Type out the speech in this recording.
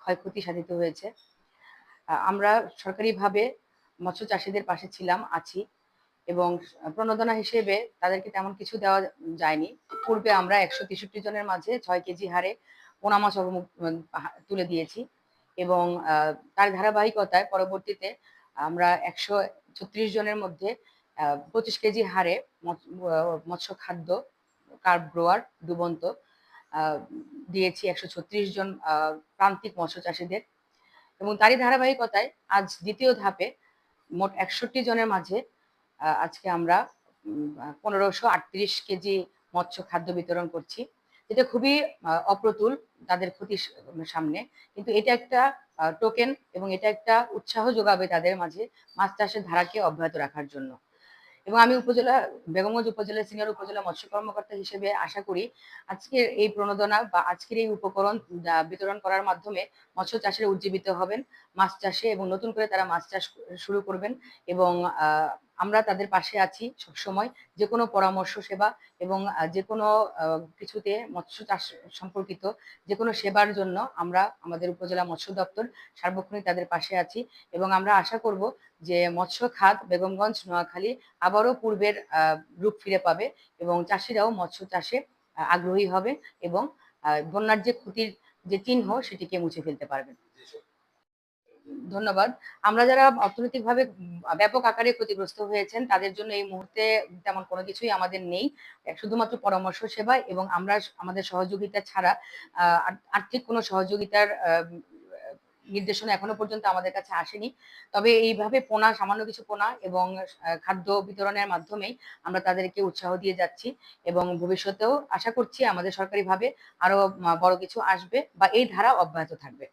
ক্ষয়ক্ষতি সাধিত হয়েছে। আমরা সরকারিভাবে মৎস্য চাষীদের পাশে ছিলাম, আছি এবং প্রণোদনা হিসেবে তাদেরকে তেমন কিছু দেওয়া যায়নি। পূর্বে আমরা ১৬৩ জনের মাঝে ৬ কেজি হারে পোনা মাছ তুলে দিয়েছি এবং তার ধারাবাহিকতায় পরবর্তীতে আমরা ১৩৬ জনের মধ্যে ২৫ কেজি হারে মৎস্য খাদ্য কার্প গ্রোয়ার ডুবন্ত দিয়েছি ১৩৬ জন প্রান্তিক মৎস্য চাষীদের এবং তারই ধারাবাহিকতায় আজ দ্বিতীয় ধাপে মোট ৬১ জনের মাঝে আজকে আমরা ১৫৩৮ কেজি মৎস্য খাদ্য বিতরণ করছি, যেটা খুবই অপ্রতুল তাদের ক্ষতির সামনে। কিন্তু এটা একটা টোকেন এবং এটা একটা উৎসাহ যোগাবে তাদের মাঝে মাছ চাষের ধারাকে অব্যাহত রাখার জন্য। এবং আমি বেগমগঞ্জ উপজেলার সিনিয়র উপজেলা মৎস্য কর্মকর্তা হিসেবে আশা করি আজকের এই প্রণোদনা বা আজকের এই উপকরণ বিতরণ করার মাধ্যমে মৎস্য চাষিরা উজ্জীবিত হবেন মাছ চাষে এবং নতুন করে তারা মাছ চাষ শুরু করবেন এবং আমরা তাদের পাশে আছি সবসময়। যে কোনো পরামর্শ সেবা এবং যে কোনো কিছুতে মৎস্য চাষ সম্পর্কিত যে কোনো সেবার জন্য আমরা আমাদের উপজেলা মৎস্য দপ্তর সার্বক্ষণিক তাদের পাশে আছি এবং আমরা আশা করব যে মৎস্য খাত বেগমগঞ্জ নোয়াখালী আবারও পূর্বের রূপ ফিরে পাবে এবং চাষিরাও মৎস্য চাষে আগ্রহী হবে এবং বন্যার যে ক্ষতির যে চিহ্ন সেটিকে মুছে ফেলতে পারবেন। ধন্যবাদ। আমরা যারা অর্থনৈতিকভাবে ব্যাপক আকারে ক্ষতিগ্রস্ত হয়েছেন তাদের জন্য এই মুহূর্তে তেমন কোনো কিছুই আমাদের নেই। শুধুমাত্র পরামর্শ সেবা এবং আমরা আমাদের সহযোগিতা ছাড়া আর্থিক কোনো সহযোগিতার নির্দেশনা এখনো পর্যন্ত আমাদের কাছে আসেনি। তবে এইভাবে সামান্য কিছু পোনা এবং খাদ্য বিতরণের মাধ্যমেই আমরা তাদেরকে উৎসাহ দিয়ে যাচ্ছি এবং ভবিষ্যতেও আশা করছি আমাদের সরকারিভাবে আরো বড় কিছু আসবে বা এই ধারা অব্যাহত থাকবে।